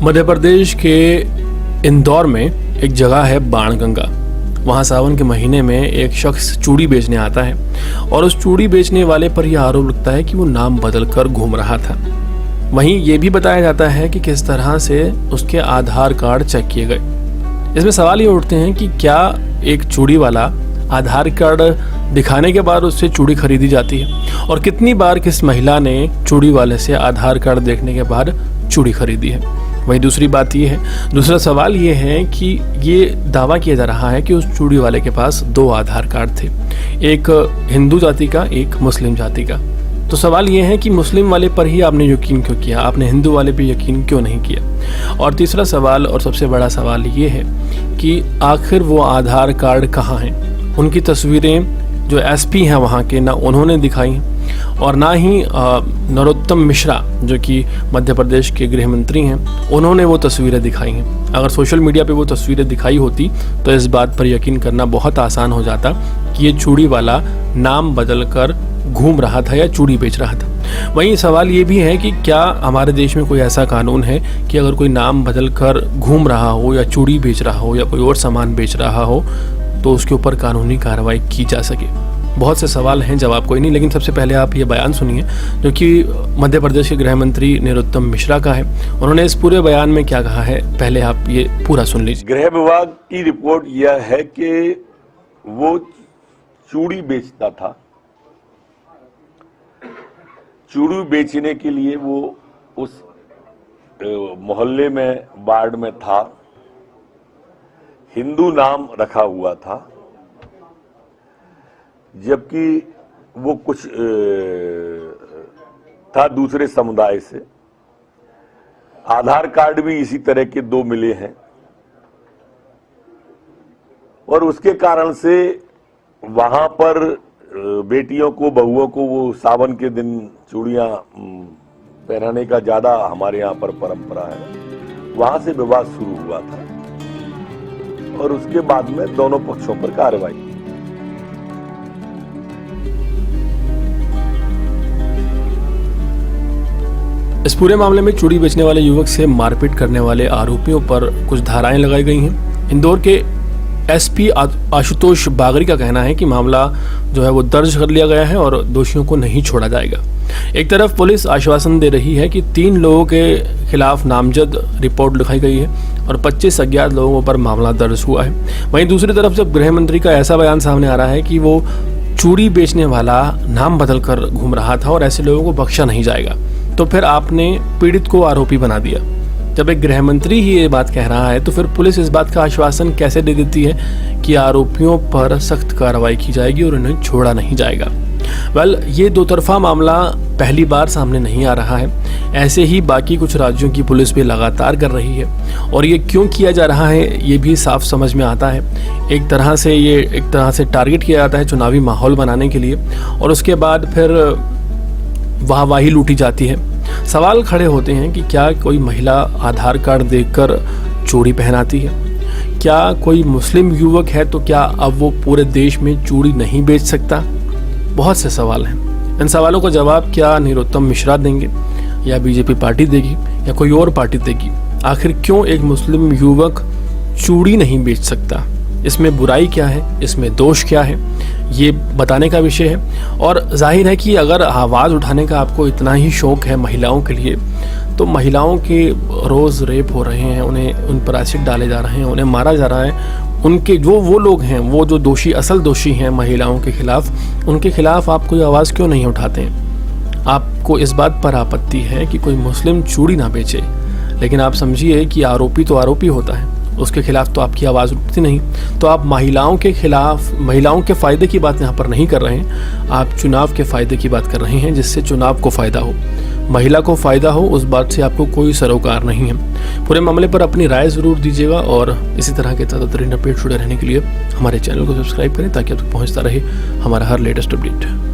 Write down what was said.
मध्य प्रदेश के इंदौर में एक जगह है बाणगंगा। वहाँ सावन के महीने में एक शख्स चूड़ी बेचने आता है और उस चूड़ी बेचने वाले पर यह आरोप लगता है कि वो नाम बदल कर घूम रहा था। वहीं ये भी बताया जाता है कि किस तरह से उसके आधार कार्ड चेक किए गए। इसमें सवाल ये उठते हैं कि क्या एक चूड़ी वाला आधार कार्ड दिखाने के बाद उससे चूड़ी खरीदी जाती है, और कितनी बार किस महिला ने चूड़ी वाले से आधार कार्ड देखने के बाद चूड़ी खरीदी है। वहीं दूसरा सवाल ये है कि ये दावा किया जा रहा है कि उस चूड़ी वाले के पास 2 आधार कार्ड थे, एक हिंदू जाति का, एक मुस्लिम जाति का। तो सवाल ये है कि मुस्लिम वाले पर ही आपने यकीन क्यों किया, आपने हिंदू वाले पे यकीन क्यों नहीं किया। और तीसरा सवाल और सबसे बड़ा सवाल ये है कि आखिर वो आधार कार्ड कहाँ हैं। उनकी तस्वीरें जो एसपी हैं वहाँ के, ना उन्होंने दिखाई हैं और ना ही नरोत्तम मिश्रा जो कि मध्य प्रदेश के गृह मंत्री हैं, उन्होंने वो तस्वीरें दिखाई हैं। अगर सोशल मीडिया पे वो तस्वीरें दिखाई होती तो इस बात पर यकीन करना बहुत आसान हो जाता कि ये चूड़ी वाला नाम बदल कर घूम रहा था या चूड़ी बेच रहा था। वहीं सवाल ये भी है कि क्या हमारे देश में कोई ऐसा कानून है कि अगर कोई नाम बदल कर घूम रहा हो या चूड़ी बेच रहा हो या कोई और सामान बेच रहा हो तो उसके ऊपर कानूनी कार्रवाई की जा सके। बहुत से सवाल हैं, जवाब कोई नहीं। लेकिन सबसे पहले आप ये बयान सुनिए जो कि मध्य प्रदेश के गृह मंत्री नरोत्तम मिश्रा का है। उन्होंने इस पूरे बयान में क्या कहा है, पहले आप ये पूरा सुन लीजिए। गृह विभाग की रिपोर्ट यह है कि वो चूड़ी बेचता था। चूड़ी बेचने के लिए वो उस मोहल्ले में, वार्ड में था। हिंदू नाम रखा हुआ था, जबकि वो कुछ था दूसरे समुदाय से। आधार कार्ड भी इसी तरह के 2 मिले हैं और उसके कारण से वहां पर बेटियों को, बहुओं को वो सावन के दिन चूड़ियां पहनाने का ज्यादा हमारे यहाँ पर परंपरा है। वहां से विवाद शुरू हुआ था और उसके बाद में दोनों पक्षों पर कार्रवाई। इस पूरे मामले में चूड़ी बेचने वाले युवक से मारपीट करने वाले आरोपियों पर कुछ धाराएं लगाई गई हैं। इंदौर के एसपी आशुतोष बागरी का कहना है कि मामला जो है वो दर्ज कर लिया गया है और दोषियों को नहीं छोड़ा जाएगा। एक तरफ पुलिस आश्वासन दे रही है कि 3 लोगों के खिलाफ नामजद रिपोर्ट लिखाई गई है और 25 अज्ञात लोगों पर मामला दर्ज हुआ है। वहीं दूसरी तरफ जब गृह मंत्री का ऐसा बयान सामने आ रहा है कि वो चूड़ी बेचने वाला नाम बदल कर घूम रहा था और ऐसे लोगों को बख्शा नहीं जाएगा, तो फिर आपने पीड़ित को आरोपी बना दिया। जब एक गृह मंत्री ही ये बात कह रहा है तो फिर पुलिस इस बात का आश्वासन कैसे दे देती है कि आरोपियों पर सख्त कार्रवाई की जाएगी और उन्हें छोड़ा नहीं जाएगा। ये 2 तरफा मामला पहली बार सामने नहीं आ रहा है। ऐसे ही बाकी कुछ राज्यों की पुलिस भी लगातार कर रही है और ये क्यों किया जा रहा है ये भी साफ समझ में आता है। एक तरह से टारगेट किया जाता है चुनावी माहौल बनाने के लिए और उसके बाद फिर वाहवाही लूटी जाती है। सवाल खड़े होते हैं कि क्या कोई महिला आधार कार्ड देखकर चूड़ी पहनाती है? क्या कोई मुस्लिम युवक है तो क्या अब वो पूरे देश में चूड़ी नहीं बेच सकता? बहुत से सवाल हैं। इन सवालों का जवाब क्या नरोत्तम मिश्रा देंगे या बीजेपी पार्टी देगी या कोई और पार्टी देगी? आखिर क्यों एक मुस्लिम युवक चूड़ी नहीं बेच सकता? इसमें बुराई क्या है, इसमें दोष क्या है, ये बताने का विषय है। और जाहिर है कि अगर आवाज़ उठाने का आपको इतना ही शौक़ है महिलाओं के लिए, तो महिलाओं के रोज़ रेप हो रहे हैं, उन पर एसिड डाले जा रहे हैं, उन्हें मारा जा रहा है। उनके जो वो लोग हैं, वो जो असल दोषी हैं महिलाओं के खिलाफ, उनके खिलाफ आप कोई आवाज़ क्यों नहीं उठाते हैं? आपको इस बात पर आपत्ति है कि कोई मुस्लिम चूड़ी ना बेचे, लेकिन आप समझिए कि आरोपी तो आरोपी होता है, उसके खिलाफ तो आपकी आवाज़ उठती नहीं। तो आप महिलाओं के खिलाफ, महिलाओं के फ़ायदे की बात यहाँ पर नहीं कर रहे हैं, आप चुनाव के फ़ायदे की बात कर रहे हैं, जिससे चुनाव को फ़ायदा हो, महिला को फ़ायदा हो, उस बात से आपको कोई सरोकार नहीं है। पूरे मामले पर अपनी राय ज़रूर दीजिएगा और इसी तरह के ताज़ा अपडेट जुड़े रहने के लिए हमारे चैनल को सब्सक्राइब करें ताकि आप तक पहुँचता रहे हमारा हर लेटेस्ट अपडेट।